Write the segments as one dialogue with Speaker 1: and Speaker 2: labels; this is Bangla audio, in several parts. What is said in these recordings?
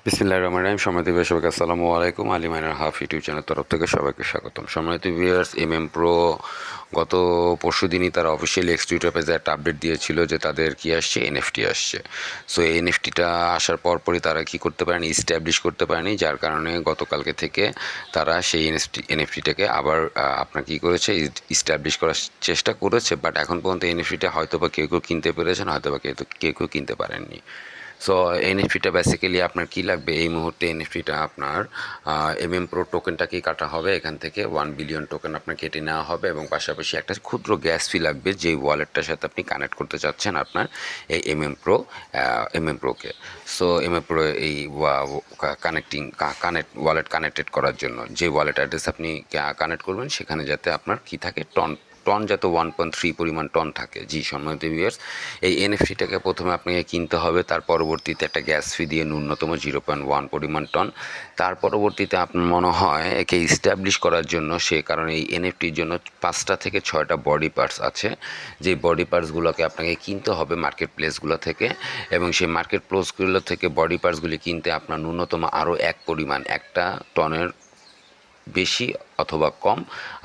Speaker 1: বিসমিল্লাহির রহমানির রহিম। সম্মানিত ভিউয়ার্স, সবাইকে আসসালামু আলাইকুম। Ali minor half YouTube channel তরফ থেকে সবাইকে স্বাগতম। সম্মানিত ভিউয়ার্স, প্রো গত পরশু দিনই তারা অফিসিয়ালি এক্স টুইটার পেজে একটা আপডেট দিয়েছিল যে তাদের কি আসছে, এনএফটি আসছে। সো এই এনএফটিটা আসার পরপরই তারা কি করতে পারেনি, ইস্টাবলিশ করতে পারেনি, যার কারণে গতকালকে থেকে তারা সেই এনএফটিটাকে আবার আপনার কী করেছে, ইস্টাবলিশ করার চেষ্টা করেছে। বাট এখন পর্যন্ত এনএফটিটা হয়তো বা কেউ কেউ কিনতে পেরেছেন, হয়তো বা কেউ কেউ কিনতে পারেননি। সো এনএফটিটা বেসিক্যালি আপনার কী লাগবে এই মুহূর্তে, এনএফটিটা আপনার প্রো টোকেনটাকেই কাটা হবে। এখান থেকে 1 বিলিয়ন টোকেন আপনার কেটে নেওয়া হবে এবং পাশাপাশি একটা ক্ষুদ্র গ্যাস ফি লাগবে যেই ওয়ালেটটার সাথে আপনি কানেক্ট করতে চাচ্ছেন আপনার এই প্রোকে। সো প্রো এই ওয়ালেট কানেক্টেড করার জন্য যে ওয়ালেট অ্যাড্রেস আপনি কানেক্ট করবেন সেখানে যাতে আপনার কী থাকে, টন টন যাতে 1.3 পরিমাণ টন থাকে। জি সম্মানিত ভিউয়ার্স, এই এনএফটিটাকে প্রথমে আপনাকে কিনতে হবে, তার পরবর্তীতে একটা গ্যাস ফি দিয়ে ন্যূনতম 0.1 পরিমাণ টন। তার পরবর্তীতে আপনার মনে হয় একে ইস্টাবলিশ করার জন্য, সে কারণে এই এনএফটির জন্য 5টা থেকে 6টা বডি পার্টস আছে, যে বডি পার্টসগুলোকে আপনাকে কিনতে হবে মার্কেট প্লেসগুলো থেকে। এবং সেই মার্কেট প্লেসগুলো থেকে বডি পার্টসগুলি কিনতে আপনার ন্যূনতম আরও একটা টনের বেশি অথবা কম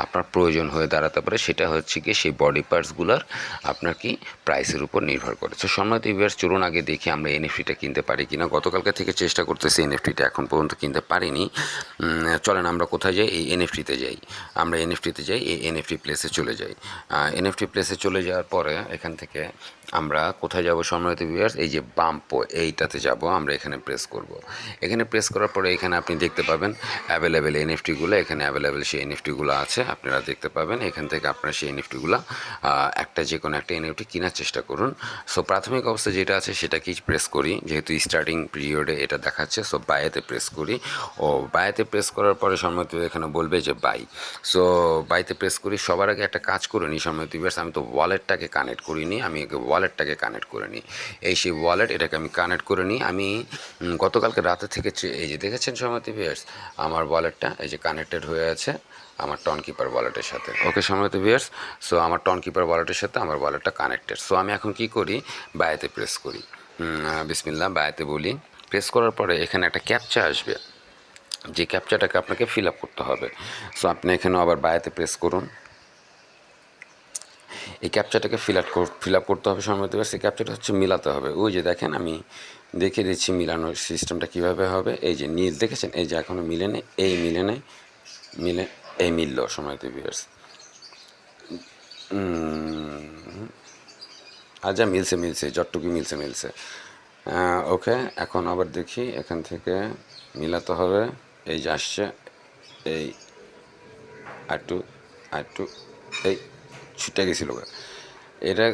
Speaker 1: আপনার প্রয়োজন হয়ে দাঁড়াতে পারে। সেটা হচ্ছে কি সেই বডি পার্টসগুলোর আপনার কি প্রাইসের উপর নির্ভর করে। সো সম্মানিত ভিউয়ার্স, চলুন আগে দেখি আমরা এনএফটিটা কিনতে পারি কিনা। গতকালকে থেকে চেষ্টা করতেছি, এনএফটিটা এখন পর্যন্ত কিনতে পারিনি। চলেন আমরা কোথায় যাই, এই এনএফটিতে যাই। আমরা এনএফটিতে যাই, এই এনএফটি প্লেসে চলে যাই। এনএফটি প্লেসে চলে যাওয়ার পরে এখান থেকে আমরা কোথায় যাব সম্মানিত ভিউয়ার্স, এই যে বাম্পো এইটাতে যাব। আমরা এখানে প্রেস করব। এখানে প্রেস করার পরে এখানে আপনি দেখতে পাবেন অ্যাভেলেবেল এনএফটিগুলো। এখানে অ্যাভেলেবেল সেই এনএফটিগুলো আছে, আপনারা দেখতে পাবেন। এখান থেকে আপনারা সেই এনএফটিগুলো যে কোনো একটা এনএফটি কেনার চেষ্টা করুন। সো প্রাথমিক অবস্থা যেটা আছে সেটাকেই প্রেস করি, যেহেতু স্টার্টিং পিরিয়ডে এটা দেখাচ্ছে। সো বাইয়েতে প্রেস করি। বাইয়েতে প্রেস করার পরে সম্মতি এখানে বলবে যে বাই। সো বাইতে প্রেস করি। সবার আগে একটা কাজ করে নিই সম্মতি ভিউয়ার্স, আমি তো ওয়ালেটটাকে কানেক্ট করিনি, আমি ওয়ালেটটাকে কানেক্ট করে নিই। এই সেই ওয়ালেট, এটাকে আমি কানেক্ট করে নিই। আমি গতকালকে রাতে থেকে এই যে দেখেছেন সম্মতি ভিউয়ার্স, আমার ওয়ালেটটা এই যে কানেক্টেড হয়ে আছে আমার টন কিপার ওয়ালেটের সাথে। ওকে সম্মানিত ভিউয়ার্স, সো আমার টন কিপার ওয়ালেটের সাথে আমার ওয়ালেটটা কানেক্টেড। সো আমি এখন কি করি, বায়াতে প্রেস করি। বিসমিল্লাহ, বায়াতে বলি। প্রেস করার পরে এখানে একটা ক্যাপচা আসবে, যে ক্যাপচাটাকে আপনাকে ফিল আপ করতে হবে। সো আপনি এখানেও আবার বায়াতে প্রেস করুন। এই ক্যাপচাটাকে ফিল আপ করতে হবে সম্ভবত। সেই ক্যাপচাটা হচ্ছে মিলাতে হবে। ওই যে দেখেন, আমি দেখিয়ে দিচ্ছি মিলানোর সিস্টেমটা কীভাবে হবে। এই যে নীল দেখেছেন, এই যে এখনও মিলে নেই, এই মিলে নেই, মিলে এই মিলল সময়ত ভিউয়ার্স। আচ্ছা, মিলছে যতটুকু মিলছে। ওকে, এখন আবার দেখি এখান থেকে মিলাতে হবে। এই যে আসছে, এই আরেকটু আরেকটু, এই ছুটে গেছিল। এটা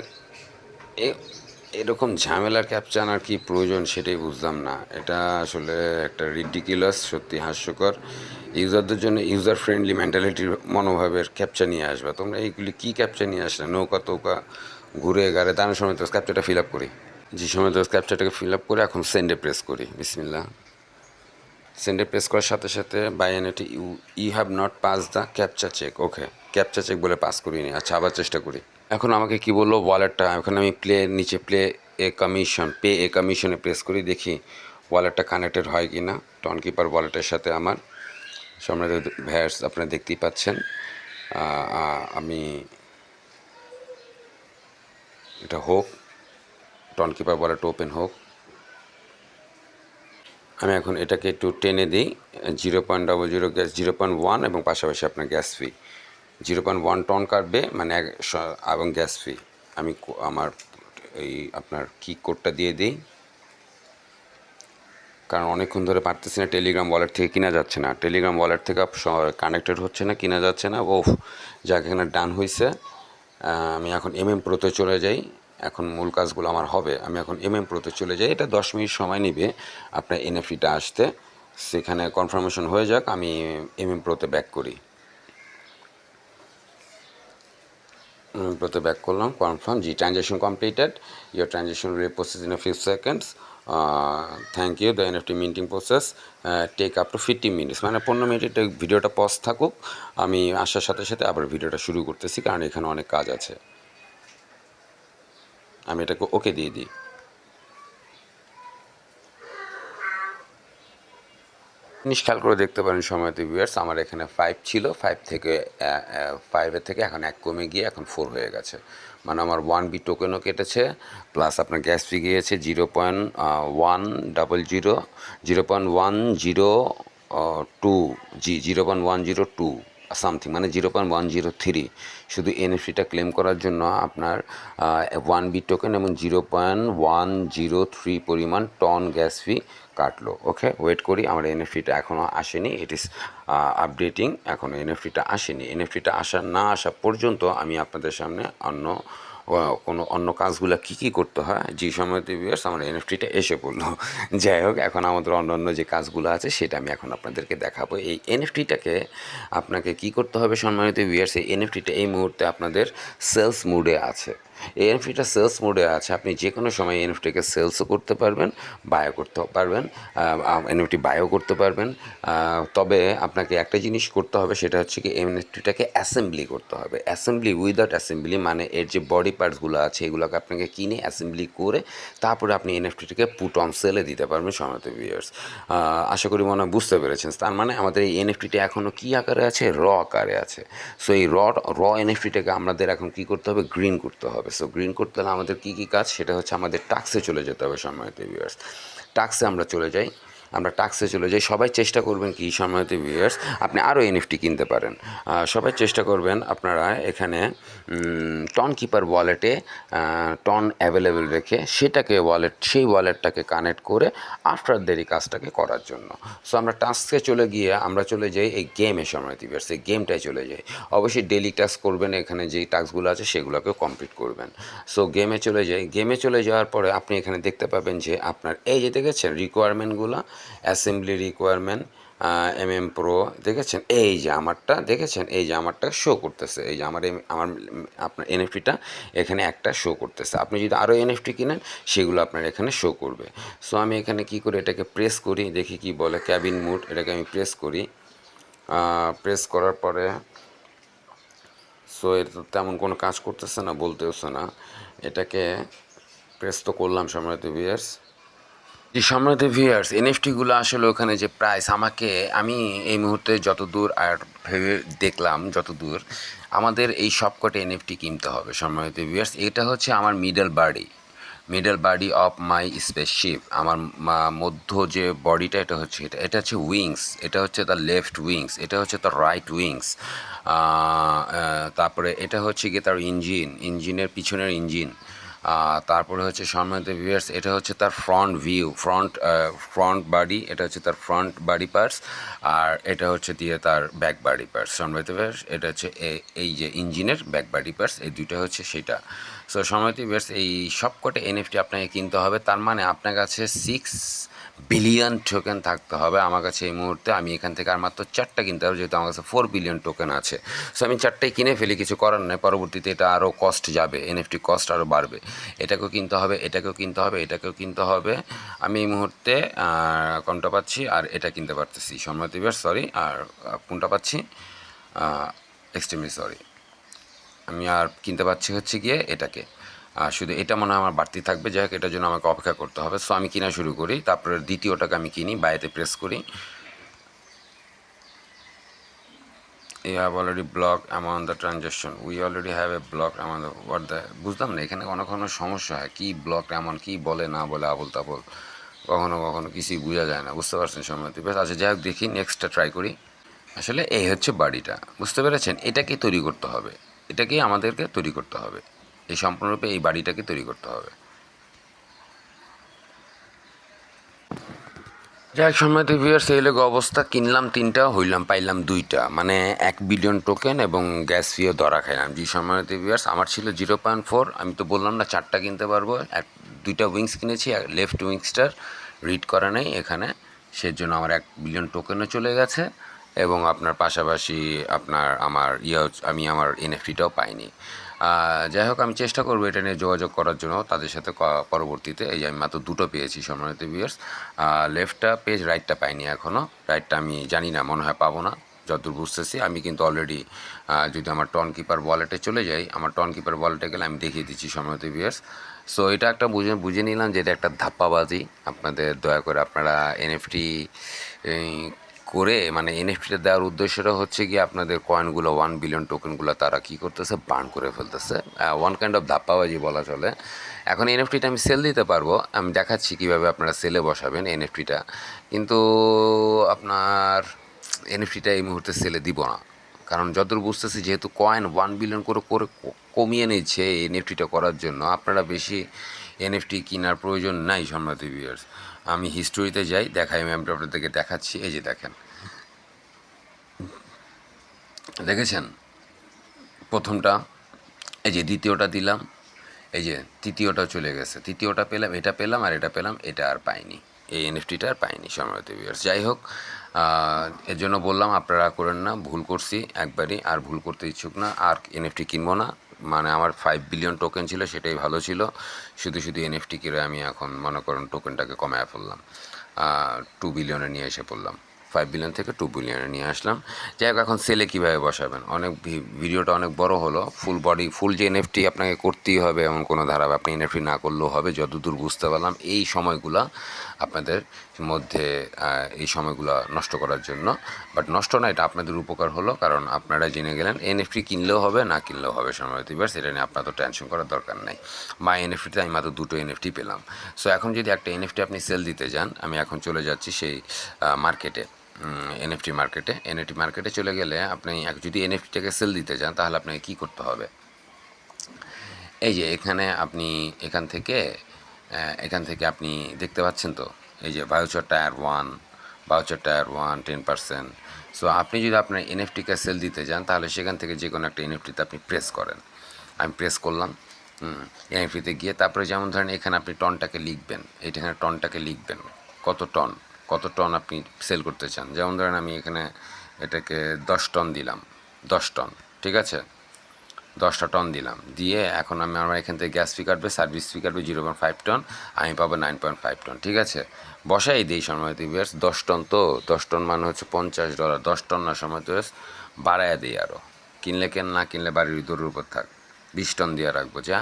Speaker 1: এরকম ঝামেলার ক্যাপচা আনার কি প্রয়োজন সেটাই বুঝলাম না। এটা আসলে একটা রিডিকুলাস, সত্যি হাস্যকর। ইউজারদের জন্য ইউজার ফ্রেন্ডলি মেন্টালিটির মনোভাবের ক্যাপচা নিয়ে আসবে তোমরা। এইগুলি কী ক্যাপচা নিয়ে আসলে, নৌকা তৌকা ঘুরে গাড়ে দাঁড়ানোর সময় তো ক্যাপচাটা ফিল আপ করি। যে সময় তো ক্যাপচাটাকে ফিল আপ করে এখন সেন্ডে প্রেস করি। বিসমিল্লা। সেন্ডে প্রেস করার সাথে সাথে by NAT you have not pass the captcha check. Okay, captcha check বলে পাস করিনি। আচ্ছা, আবার চেষ্টা করি। এখন আমাকে কি বললো, ওয়ালেটটা, এখন আমি নিচে পে এ কমিশনে প্রেস করি, দেখি ওয়ালেটটা কানেক্টেড হয় কি না টন কিপার ওয়ালেটের সাথে আমার। সম্রাট ভ্যাস আপনারা দেখতেই পাচ্ছেন। আমি এটা হোক, টন কিপার ওয়ালেট ওপেন হোক। আমি এখন এটাকে একটু টেনে দিই। 0.00 গ্যাস, 0.1 এবং পাশাপাশি আপনার গ্যাস ফি 0.1 টন কাটবে, মানে এবং গ্যাস ফি। আমি আমার এই আপনার কি কোডটা দিয়ে দিই, কারণ অনেকক্ষণ ধরে পারতেছি না, টেলিগ্রাম ওয়ালেট থেকে কিনা যাচ্ছে না, টেলিগ্রাম ওয়ালেট থেকে কানেক্টেড হচ্ছে না, কিনা যাচ্ছে না। ওফ, যাক এখানে ডান হয়েছে। আমি এখন প্রোতে চলে যাই। এখন মূল কাজগুলো আমার হবে। আমি এখন প্রোতে চলে যাই। এটা 10 মিনিট সময় নেবে আপনার এনএফটিটা আসতে। সেখানে কনফার্মেশন হয়ে যাক, আমি প্রোতে ব্যাক করি। প্রোতে ব্যাক করলাম, কনফার্ম, জি transaction completed, your transaction will process in few seconds, thank you, the NFT minting process take up to 50 minutes, মানে 15 মিনিট ভিডিওটা পজ থাকুক। আমি আসার সাথে সাথে আবার ভিডিওটা শুরু করতেছি, কারণ এখানে অনেক কাজ আছে। আমি এটাকে ওকে দিয়ে দিই। জিনিস খেয়াল করে দেখতে পারেন সময়তে ভিউয়ার্স, আমার এখানে 5 ছিল, 5 থেকে 5-এর থেকে এখন 1 কমে গিয়ে এখন 4 হয়ে গেছে, মানে আমার 1B টোকেনও কেটেছে, প্লাস আপনার গ্যাস ফি গিয়েছে 0.100, 0.102, 0.102 সামথিং, মানে 0.103। শুধু এনএফটিটা ক্লেম করার জন্য আপনার 1B টোকেন এবং 0.103 পরিমাণ টন গ্যাস ফি কাটলো। ওকে, ওয়েট করি, আমার এনএফটিটা এখনও আসেনি, ইট ইজ আপডেটিং, এখনও এনএফটিটা আসেনি। এনএফটিটা না আসা পর্যন্ত আমি আপনাদের সামনে কোনো অন্য কাজগুলো কী কী করতে হয়, যে সময়তে ভিউয়ার্স আমার এনএফটিটা এসে পড়লো। যাই হোক, এখন আমাদের অন্য অন্য যে কাজগুলো আছে সেটা আমি এখন আপনাদেরকে দেখাবো। এই এনএফটিটাকে আপনাকে কি করতে হবে সম্মানিত ভিউয়ার্স, এই এনএফটিটা এই মুহূর্তে আপনাদের সেলস মুডে আছে। এই এনএফটিটা সেলস মোডে আছে, আপনি যে কোনো সময় এনএফটিকে সেলসও করতে পারবেন, বায়ও করতে পারবেন, এনএফটি বায়ও করতে পারবেন। তবে আপনাকে একটা জিনিস করতে হবে, সেটা হচ্ছে কি এনএফটিটাকে অ্যাসেম্বলি করতে হবে। অ্যাসেম্বলি উইদাউট অ্যাসেম্বলি মানে এর যে বডি পার্টসগুলো আছে এগুলোকে আপনাকে কিনে অ্যাসেম্বলি করে তারপরে আপনি এনএফটিটাকে পুট অন সেলে দিতে পারবেন সম্মানিত ভিউয়ার্স। আশা করি মনে হয় বুঝতে পেরেছেন। তার মানে আমাদের এই এনএফটিটা এখনও কী আকারে আছে, র আকারে আছে। সো এই র এনএফটিটাকে আমাদের এখন কী করতে হবে, গ্রিন করতে হবে। সো গ্রিন করতে হলে আমাদের কী কী কাজ, সেটা হচ্ছে আমাদের টাক্সে চলে যেতে হবে সম্মানিত ভিউয়ার্স। টাক্সে আমরা চলে যাই, আমরা টাক্সে চলে যাই। সবাই চেষ্টা করবেন কি সম্মানিত ভিউয়ার্স, আপনি আরও এনএফটি কিনতে পারেন। সবাই চেষ্টা করবেন আপনারা এখানে টন কিপার ওয়ালেটে টন অ্যাভেলেবেল রেখে সেটাকে সেই ওয়ালেটটাকে কানেক্ট করে আফটার দেরি কাজটাকে করার জন্য। সো আমরা টাস্কে চলে গিয়ে আমরা চলে যাই এই গেমে সম্মানিত ভিউয়ার্স, এই গেমটায় চলে যাই। অবশ্যই ডেলি টাস্ক করবেন, এখানে যেই টাস্কগুলো আছে সেগুলোকেও কমপ্লিট করবেন। সো গেমে চলে যাই, গেমে চলে যাওয়ার পরে আপনি এখানে দেখতে পাবেন যে আপনার এই যে দেখেছেন রিকোয়ারমেন্টগুলো, অ্যাসেম্বলি রিকোয়ারমেন্ট, প্রো দেখেছেন, এই যে আমারটা দেখেছেন, এই যে আমারটা শো করতেছে, এই যে আমার আপনার এনএফটিটা এখানে একটা শো করতেছে। আপনি যদি আরও এনএফটি কিনেন সেগুলো আপনার এখানে শো করবে। সো আমি এখানে কি করি, এটাকে প্রেস করি, দেখি কি বলে, ক্যাবিন মুড, এটাকে আমি প্রেস করি। প্রেস করার পরে সো এটা তো তেমন কোনো কাজ করতেছে না, বলতেওছে না। এটাকে প্রেস তো করলাম সম্মানিত ভিউয়ার্স। জি সম্মানিত ভিউয়ার্স, এনএফটিগুলো আসলে ওখানে যে প্রাইস, আমি এই মুহূর্তে যতদূর আর ভেবে দেখলাম, যতদূর আমাদের এই সবকটা এনএফটি কিনতে হবে সম্মানিত ভিউয়ার্স। এটা হচ্ছে আমার middle body of my spaceship, আমার মধ্য যে বডিটা, এটা হচ্ছে উইংস, এটা হচ্ছে তার লেফট উইংস, এটা হচ্ছে তার রাইট উইংস। তারপরে এটা হচ্ছে গিয়ে তার ইঞ্জিনের পিছনের ইঞ্জিন। তারপরে হচ্ছে সম্মানিত ভিউয়ার্স, এটা হচ্ছে তার ফ্রন্ট ভিউ, ফ্রন্ট বডি, এটা হচ্ছে তার ফ্রন্ট বডি পার্টস, আর এটা হচ্ছে দিয়ে তার ব্যাক বডি পার্টস সম্মানিত ভিউয়ার্স। এটা হচ্ছে এই যে ইঞ্জিনের ব্যাক বডি পার্টস, এই দুইটা হচ্ছে সেটা। সো সম্মানিত ভিউয়ার্স, এই সবকটা এনএফটি আপনাকে কিনতে হবে। তার মানে আপনার কাছে 6 বিলিয়ন টোকেন থাকতে হবে। আমার কাছে এই মুহূর্তে, আমি এখান থেকে আর মাত্র 4টা কিনতে হবে, যেহেতু আমার কাছে 4 বিলিয়ন টোকেন আছে। সো আমি 4টাই কিনে ফেলি, কিছু করার নেই। পরবর্তীতে এটা আরও কস্ট যাবে, এনএফটি কস্ট আরও বাড়বে। এটাকেও কিনতে হবে, এটাকেও কিনতে হবে, এটাকেও কিনতে হবে। আমি এই মুহূর্তে কোনটা পাচ্ছি, আর এটা কিনতে পারতেছি সম্মানিত ভিউয়ার্স, সরি, আর কোনটা পাচ্ছি, এক্সট্রিমলি সরি, আমি আর কিনতে পারছি হচ্ছে গিয়ে এটাকে। শুধু এটা মনে হয় আমার বাড়তি থাকবে, যাই হোক, এটার জন্য আমাকে অপেক্ষা করতে হবে। সো আমি কিনা শুরু করি, তারপরে দ্বিতীয়টাকে আমি কিনি, বাইরে প্রেস করি। You have already blocked among the transaction. We already have a blocked among the what the বুঝলাম না, এখানে কখনো সমস্যা হয় কি, ব্লক এমন কি বলে না বলে আবল তাবল, কখনো কখনো কিছুই বোঝা যায় না, বুঝতে পারছেন সম্মতি। বেশ, আচ্ছা যাই হোক, দেখি নেক্সটটা ট্রাই করি। আসলে এই হচ্ছে বাড়িটা, বুঝতে পেরেছেন, এটাকেই তৈরি করতে হবে, এটাকেই আমাদেরকে তৈরি করতে হবে, এই সম্পূর্ণরূপে এই বাড়িটাকে তৈরি করতে হবে। যাই সম্মানিত ভিউয়ার্স, এই লোক অবস্থা, কিনলাম 3টা, হইলাম পাইলাম 2টা, মানে 1 বিলিয়ন টোকেন এবং গ্যাস ফিও ধরা খাইলাম। জি সম্মানিত ভিউয়ার্স, আমার ছিল 0.4, আমি তো বললাম না 4টা কিনতে পারবো, 2টা উইংস কিনেছি, লেফট উইংসটার রিড করা নেই এখানে, সেজন্য আমার 1 বিলিয়ন টোকেনও চলে গেছে, এবং আপনার পাশাপাশি আমি আমার এনএফটিটাও পাইনি। যাই হোক, আমি চেষ্টা করবো এটা নিয়ে যোগাযোগ করার জন্য তাদের সাথে পরবর্তীতে। এই যে আমি মাত্র 2টো পেয়েছি সম্মানিত ভিউয়ার্স, লেফটটা পেজ, রাইটটা পাইনি এখনও। রাইটটা আমি জানি না, মনে হয় পাবো না যতদূর বুঝতেছি। আমি কিন্তু অলরেডি যদি আমার টন কিপার ওয়ালেটে চলে যাই, আমার টন কিপার ওয়ালেটে গেলে আমি দেখিয়ে দিচ্ছি সম্মানিত ভিউয়ার্স। সো এটা একটা বুঝে নিলাম যে এটা একটা ধাপ্পাবাজি। আপনাদের দয়া করে আপনারা এনএফটি করে মানে এনএফটিটা দেওয়ার উদ্দেশ্যটা হচ্ছে কি আপনাদের কয়েনগুলো 1 বিলিয়ন টোকেনগুলো তারা কী করতেছে বার্ন করে ফেলতেছে, ওয়ান কাইন্ড অফ ধাপ্পাবাজি বলা চলে। এখন এনএফটিটা আমি সেল দিতে পারবো, আমি দেখাচ্ছি কীভাবে আপনারা সেলে বসাবেন এনএফটিটা, কিন্তু আপনার এনএফটিটা এই মুহূর্তে সেলে দিব না, কারণ যতদূর বুঝতেছি যেহেতু কয়েন 1 বিলিয়ন করে করে কমিয়ে নিচ্ছে এই এনএফটিটা করার জন্য, আপনারা বেশি এনএফটি কেনার প্রয়োজন নাই সম্মানিত ভিউয়ার্স। আমি হিস্টোরিতে যাই, দেখাই, আমি আপনাদেরকে দেখাচ্ছি। এই যে দেখেন, দেখেছেন প্রথমটা, এই যে দ্বিতীয়টা দিলাম, এই যে তৃতীয়টা চলে গেছে, তৃতীয়টা পেলাম, এটা পেলাম, আর এটা পেলাম, এটা আর পাইনি, এই এনএফটিটা আর পাইনি সম্মানিত ভিউয়ার্স। যাই হোক, এর জন্য বললাম আপনারা করেন না, ভুল করছি একবারই, আর ভুল করতে ইচ্ছুক না, আর এনএফটি কিনবো না। মানে আমার 5 বিলিয়ন টোকেন ছিল, সেটাই ভালো ছিল, শুধু শুধু এনএফটি কিনে আমি এখন মনে করেন টোকেনটাকে কমায় ফেললাম, 2 বিলিয়নে নিয়ে এসে পড়লাম, 5 বিলিয়ন থেকে 2 বিলিয়নে নিয়ে আসলাম। যাই হোক, এখন সেলে কীভাবে বসাবেন, অনেক ভিডিওটা অনেক বড় হলো, ফুল বডি ফুল যে এনএফটি আপনাকে করতেই হবে এমন কোনো ধারা আপনি এনএফটি না করলেও হবে, যতদূর বুঝতে পারলাম এই সময়গুলো আপনাদের মধ্যে, এই সময়গুলো নষ্ট করার জন্য, বাট নষ্ট না, এটা আপনাদের উপকার হলো, কারণ আপনারা জেনে গেলেন এনএফটি কিনলেও হবে না কিনলেও হবে সম্মানিত ভিউয়ার্স, এটা নিয়ে আপনার তো টেনশন করার দরকার নাই। বা এনএফটিতে আমি মাত্র 2টো এনএফটি পেলাম। সো এখন যদি একটা এনএফটি আপনি সেল দিতে যান, আমি এখন চলে যাচ্ছি সেই মার্কেটে, এনএফটি মার্কেটে চলে গেলে আপনি যদি এনএফটিটাকে সেল দিতে চান তাহলে আপনাকে কী করতে হবে, এই যে এখানে আপনি এখান থেকে আপনি দেখতে পাচ্ছেন তো, এই যে ভাউচার টায়ার 10%। সো আপনি যদি আপনার এনএফটিকে সেল দিতে যান তাহলে সেখান থেকে যে কোনো একটা এনএফটিতে আপনি প্রেস করেন, আমি প্রেস করলাম, এনএফটিতে গিয়ে তারপরে যেমন ধরেন এখানে আপনি টনটাকে লিখবেন, এইখানে টনটাকে লিখবেন, কত টন আপনি সেল করতে চান। যেমন ধরেন আমি এখানে এটাকে 10 টন দিলাম, 10 টন, ঠিক আছে, 10টা টন দিলাম, দিয়ে এখন আমার এখান থেকে গ্যাস ফি কাটবে, সার্ভিস ফি কাটবে 0.5 টন, আমি পাবো 9.5 টন, ঠিক আছে। বসাই দিই সময় ভিউয়ার্স, 10 টন তো 10 টন মানে হচ্ছে $50, 10 টন না সময় ভিউয়ার্স, বাড়ায় দিই আরও, কিনলে কেন না কিনলে বাড়ির দৌড়ের উপর থাক, 20 টন দিয়ে রাখবো, যা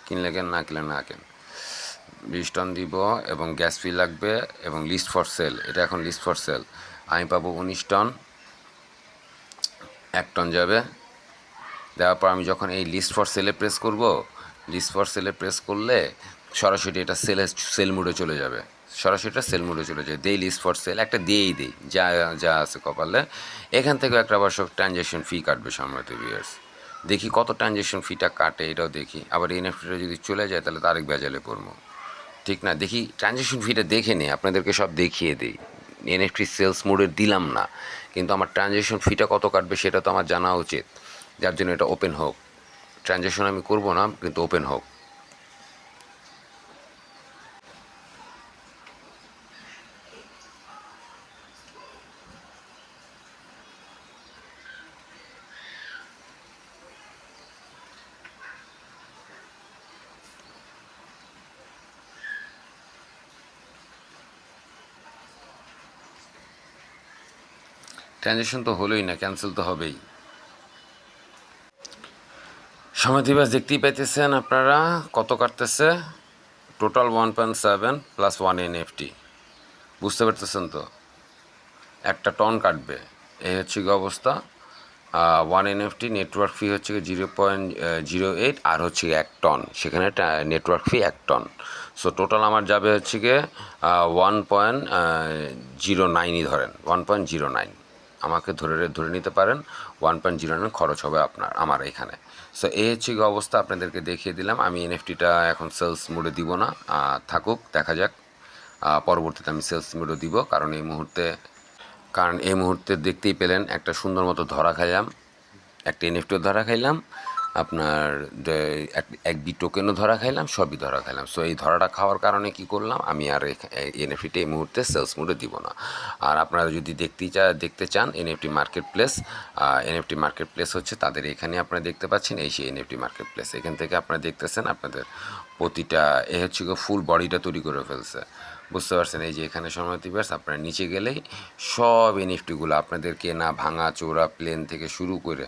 Speaker 1: কিনলে কেন না কিনলে না কেন, 20 টন দিব, এবং গ্যাস ফি লাগবে, এবং লিস্ট ফর সেল, এটা এখন লিস্ট ফর সেল, আমি পাবো 19 টন, 1 টন যাবে। দেওয়ার পর আমি যখন এই লিস্ট ফর সেলে প্রেস করব, লিস্ট ফর সেলে প্রেস করলে সরাসরি এটা সেল মোডে চলে যাবে, সরাসরি এটা সেল মোডে চলে যায়। দেই লিস্ট ফর সেল, একটা দিয়েই দিই, যা যা আছে কপালে, এখান থেকেও একটা আবার সব ট্রানজ্যাকশন ফি কাটবে সম্মানিত ভিউয়ার্স, দেখি কত ট্রানজ্যাকশন ফিটা কাটে, এটাও দেখি। আবার এনএফটিটা যদি চলে যায় তাহলে তো আরেক বেজালে পড়বো, ঠিক না, দেখি ট্রানজ্যাকশন ফিটা দেখে নিই, আপনাদেরকে সব দেখিয়ে দিই। এনএফটি সেলস মোডে দিলাম না, কিন্তু আমার ট্রানজ্যাকশন ফিটা কত কাটবে সেটা তো আমার জানা উচিত, যার জন্য এটা ওপেন হোক, ট্রানজ্যাকশন আমি করবো না, কিন্তু ওপেন হোক। ট্রানজ্যাকশন তো হলোই না, ক্যান্সেল তো হবেই। সময় দিবস দেখতেই পাইতেছেন আপনারা কত কাটতেছে, টোটাল 1.7 প্লাস 1 এনএফটি, বুঝতে পারতেছেন তো, 1 টন কাটবে, এই হচ্ছে কি অবস্থা। 1 এনএফটি নেটওয়ার্ক ফি হচ্ছে 0.08, আর হচ্ছে 1 টন, সেখানে নেটওয়ার্ক ফি 1 টন। সো টোটাল আমার যাবে হচ্ছে গিয়ে 1.09ই ধরেন, 1.09 আমাকে ধরে নিতে পারেন, 1.09 খরচ হবে আমার এখানে। সো এই হচ্ছে কি অবস্থা, আপনাদেরকে দেখিয়ে দিলাম। আমি এনএফটিটা এখন সেলস মোডে দিব না, থাকুক, দেখা যাক, পরবর্তীতে আমি সেলস মোডে দিব, কারণ এই মুহূর্তে দেখতেই পেলেন একটা সুন্দর মতো ধরা খাইলাম, একটা এনএফটিও ধরা খাইলাম, আপনার এক বি টোকেনও ধরা খাইলাম, সবই ধরা খাইলাম। সো এই ধরাটা খাওয়ার কারণে কি করলাম, আমি আর এনএফটিটা এই মুহূর্তে সেলস মোডে দিব না। আর আপনারা যদি দেখতে চান এনএফটি মার্কেট প্লেস হচ্ছে তাদের এখানে আপনারা দেখতে পাচ্ছেন, এই সেই এনএফটি মার্কেট প্লেস, এখান থেকে আপনারা দেখতেছেন আপনাদের প্রতিটা হচ্ছে ফুল বডিটা তৈরি করে ফেলছে, বুঝতে পারছেন। এই যে এখানে সময় দিবস, আপনারা নিচে গেলেই সব এনএফটিগুলো আপনাদেরকে না ভাঙা চোরা প্লেন থেকে শুরু করে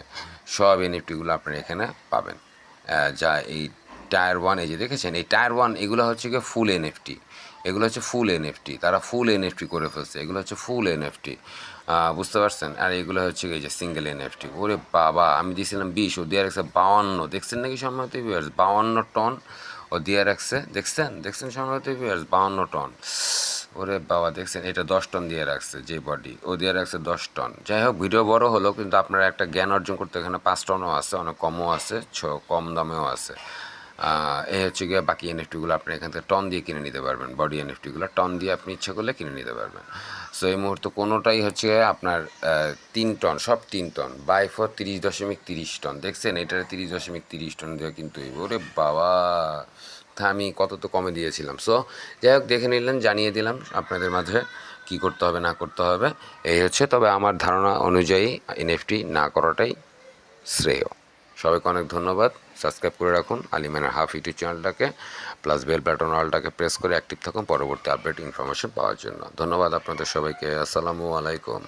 Speaker 1: সব এনএফটিগুলো আপনারা এখানে পাবেন। যা এই টায়ার 1, এই যে দেখেছেন এই টায়ার 1, এগুলো হচ্ছে গিয়ে ফুল এনএফটি, এগুলো হচ্ছে ফুল এনএফটি, তারা ফুল এনএফটি করে ফেলছে, এগুলো হচ্ছে ফুল এনএফটি, বুঝতে পারছেন। আর এগুলো হচ্ছে এই যে সিঙ্গেল এনএফটি। ওরে বাবা, আমি দিয়েছিলাম 20, ও দিয়ে রাখছে 52, দেখছেন নাকি সম্মানিত ভিউয়ার্স, 52 টন ও দিয়ে রাখছে, দেখছেন সম্মানিত ভিউয়ার্স, 52 টন। ওরে বাবা, দেখছেন, এটা 10 টন দিয়ে রাখছে, যে বডি ও দিয়ে রাখছে 10 টন। যাই হোক, ভিডিও বড় হলো, কিন্তু আপনারা একটা জ্ঞান অর্জন করতে, এখানে 5 টনও আছে, অনেক কমও আছে, কম দামেও আছে। এই হচ্ছে গিয়ে বাকি এনএফটিগুলো আপনি এখান থেকে টন দিয়ে কিনে নিতে পারবেন, বডি এনএফটিগুলো টন দিয়ে আপনি ইচ্ছা করলে কিনে নিতে পারবেন। সো এই মুহূর্তে কোনোটাই হচ্ছে আপনার 3 টন, সব 3 টন, বাই ফর 30.30 টন, দেখছেন, এটার 30.30 টন দিয়ে কিন্তু, ওরে বাবা, তা আমি কত তো কমে দিয়েছিলাম। সো যাই হোক, দেখে নিলেন, জানিয়ে দিলাম আপনাদের মাঝে কী করতে হবে না করতে হবে, এই হচ্ছে। তবে আমার ধারণা অনুযায়ী এনএফটি না করাটাই শ্রেয়। সবাইকে অনেক ধন্যবাদ। সাবস্ক্রাইব করে রাখুন আলিমানের হাফ ইউটিউব চ্যানেলটাকে, প্লাস বেল বাটন অলটাকে প্রেস করে অ্যাক্টিভ থাকুন পরবর্তী আপডেট ইনফরমেশন পাওয়ার জন্য। ধন্যবাদ আপনাদের সবাইকে। আসসালামু আলাইকুম।